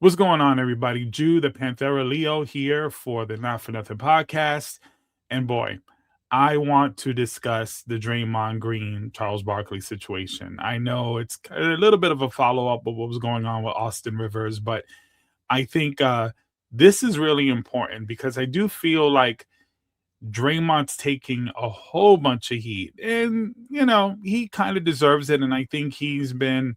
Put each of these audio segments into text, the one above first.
What's going on, everybody? Jew, the Panthera Leo here for the Not For Nothing podcast. And boy, I want to discuss the Draymond Green, Charles Barkley situation. I know it's a little bit of a follow-up of what was going on with Austin Rivers, but I think this is really important because I do feel like Draymond's taking a whole bunch of heat. And, he kind of deserves it. And I think he's been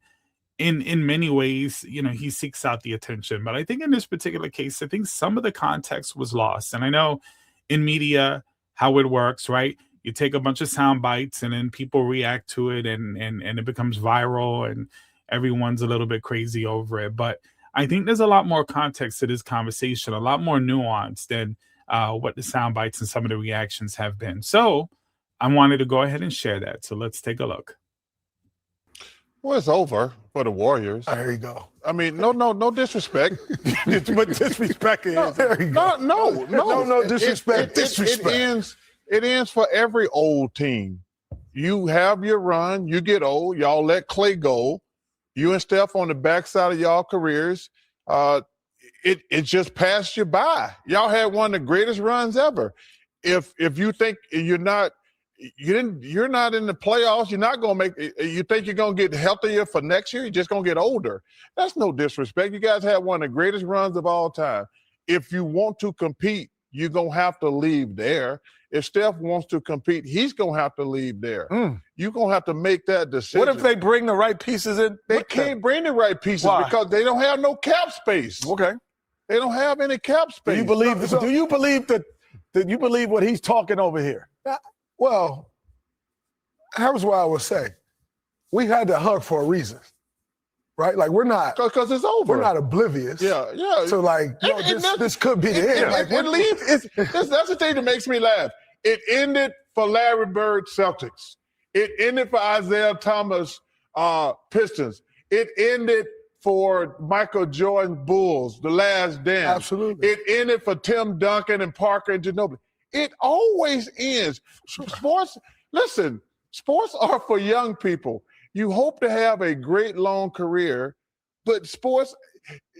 in many ways, he seeks out the attention. But I think in this particular case, I think some of the context was lost. And I know in media how it works, right? You take a bunch of sound bites and then people react to it and it becomes viral and everyone's a little bit crazy over it. But I think there's a lot more context to this conversation, a lot more nuance than what the sound bites and some of the reactions have been. So I wanted to go ahead and share that. So let's take a look. Well, it's over for the Warriors. There you go. I mean, no disrespect. But disrespect is No disrespect. It ends for every old team. You have your run, you get old, y'all let Clay go. You and Steph on the backside of y'all careers. It just passed you by. Y'all had one of the greatest runs ever. If you think you're not in the playoffs, you're not going to make – you think you're going to get healthier for next year, you're just going to get older. That's no disrespect. You guys had one of the greatest runs of all time. If you want to compete, you're going to have to leave there. If Steph wants to compete, he's going to have to leave there. You're going to have to make that decision. What if they bring the right pieces in? They can't bring the right pieces. Why? Because they don't have no cap space. Okay. They don't have any cap space. Do you believe what he's talking over here? Well, here's what I would say. We had to hug for a reason, right? Like, we're not – because it's over. We're not oblivious. Yeah. So, like, this could be the end. That's the thing that makes me laugh. It ended for Larry Bird Celtics. It ended for Isaiah Thomas Pistons. It ended for Michael Jordan Bulls, The Last Dance. Absolutely. It ended for Tim Duncan and Parker and Ginobili. It always ends. Sports are for young people. You hope to have a great long career, but sports,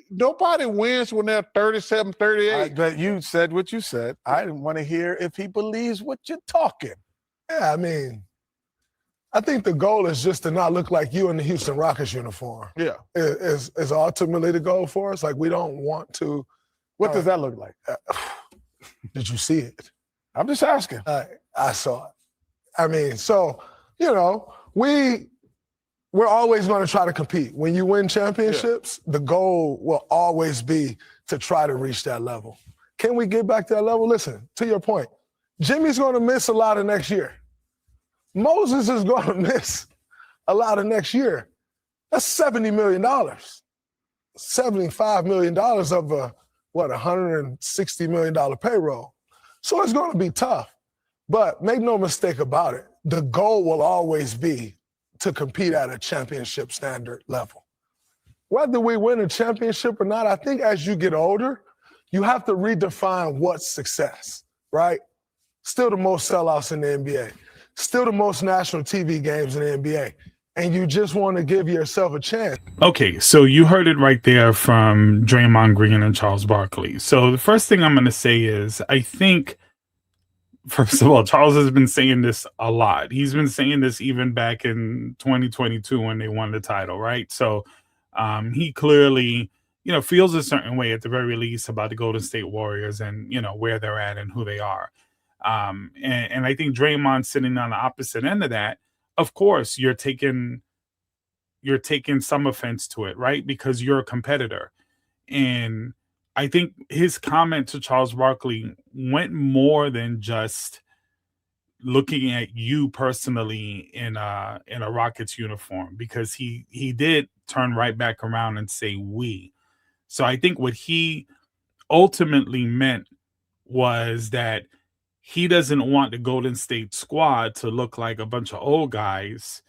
nobody wins when they're 37, 38. But you said what you said. I didn't want to hear if he believes what you're talking. Yeah, I mean, I think the goal is just to not look like you in the Houston Rockets uniform. Yeah. Is ultimately the goal for us. Like, we don't want to. What does that look like? Did you see it? I'm just asking. I saw it. I mean, so, we're always going to try to compete. When you win championships, the goal will always be to try to reach that level. Can we get back to that level? Listen, to your point, Jimmy's going to miss a lot of next year. Moses is going to miss a lot of next year. That's $70 million. $75 million of a $160 million payroll. So it's going to be tough. But make no mistake about it, the goal will always be to compete at a championship standard level. Whether we win a championship or not, I think as you get older, you have to redefine what's success, right? Still the most sellouts in the NBA. Still the most national TV games in the NBA. And you just want to give yourself a chance. Okay, so you heard it right there from Draymond Green and Charles Barkley. So the first thing I'm going to say is I think, first of all, Charles has been saying this a lot. He's been saying this even back in 2022 when they won the title, right? So he clearly, feels a certain way at the very least about the Golden State Warriors and, where they're at and who they are. And I think Draymond sitting on the opposite end of that, of course, you're taking some offense to it, right? Because you're a competitor. And I think his comment to Charles Barkley went more than just looking at you personally in a Rockets uniform, because he did turn right back around and say we. So I think what he ultimately meant was that he doesn't want the Golden State squad to look like a bunch of old guys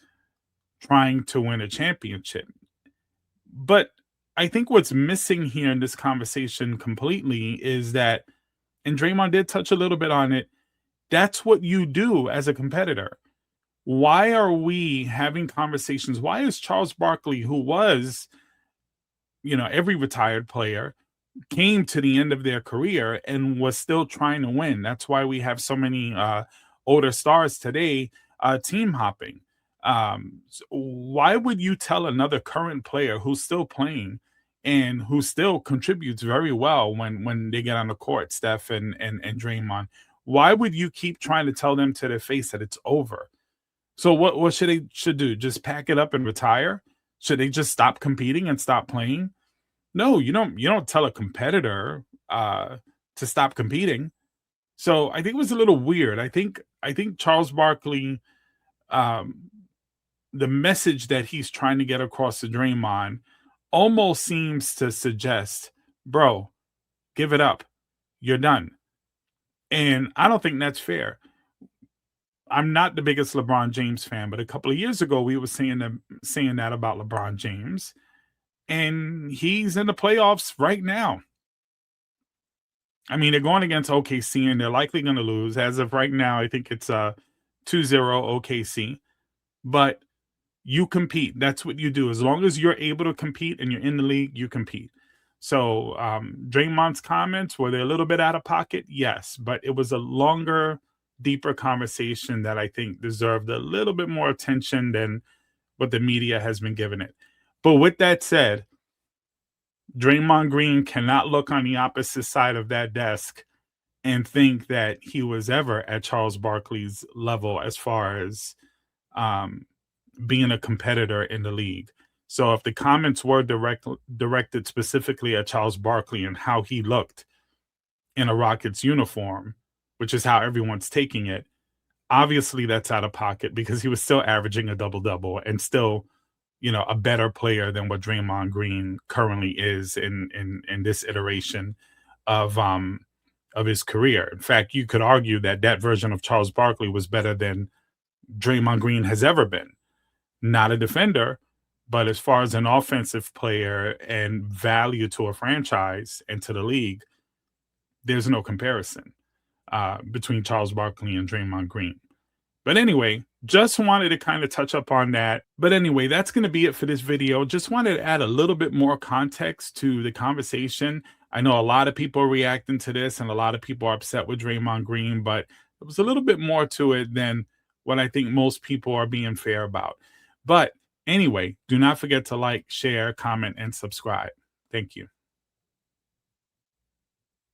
trying to win a championship. But I think what's missing here in this conversation completely is that, and Draymond did touch a little bit on it, that's what you do as a competitor. Why are we having conversations? Why is Charles Barkley, who was, every retired player came to the end of their career and was still trying to win. That's why we have so many older stars today team hopping. So why would you tell another current player who's still playing and who still contributes very well when they get on the court, Steph and Draymond, why would you keep trying to tell them to their face that it's over? So what should they do? Just pack it up and retire? Should they just stop competing and stop playing? No, you don't tell a competitor to stop competing. So I think it was a little weird. I think Charles Barkley, the message that he's trying to get across to Draymond almost seems to suggest, bro, give it up. You're done. And I don't think that's fair. I'm not the biggest LeBron James fan, but a couple of years ago we were saying that about LeBron James, and he's in the playoffs right now. I mean, they're going against OKC, and they're likely going to lose. As of right now, I think it's 2-0 OKC. But you compete. That's what you do. As long as you're able to compete and you're in the league, you compete. So Draymond's comments, were they a little bit out of pocket? Yes, but it was a longer, deeper conversation that I think deserved a little bit more attention than what the media has been giving it. But with that said, Draymond Green cannot look on the opposite side of that desk and think that he was ever at Charles Barkley's level as far as being a competitor in the league. So if the comments were directed specifically at Charles Barkley and how he looked in a Rockets uniform, which is how everyone's taking it, obviously that's out of pocket because he was still averaging a double-double and still, a better player than what Draymond Green currently is in this iteration of his career. In fact, you could argue that version of Charles Barkley was better than Draymond Green has ever been. Not a defender, but as far as an offensive player and value to a franchise and to the league, there's no comparison between Charles Barkley and Draymond Green. But anyway, just wanted to kind of touch up on that. But anyway, that's going to be it for this video. Just wanted to add a little bit more context to the conversation. I know a lot of people are reacting to this and a lot of people are upset with Draymond Green, but there was a little bit more to it than what I think most people are being fair about. But anyway, do not forget to like, share, comment, and subscribe. Thank you.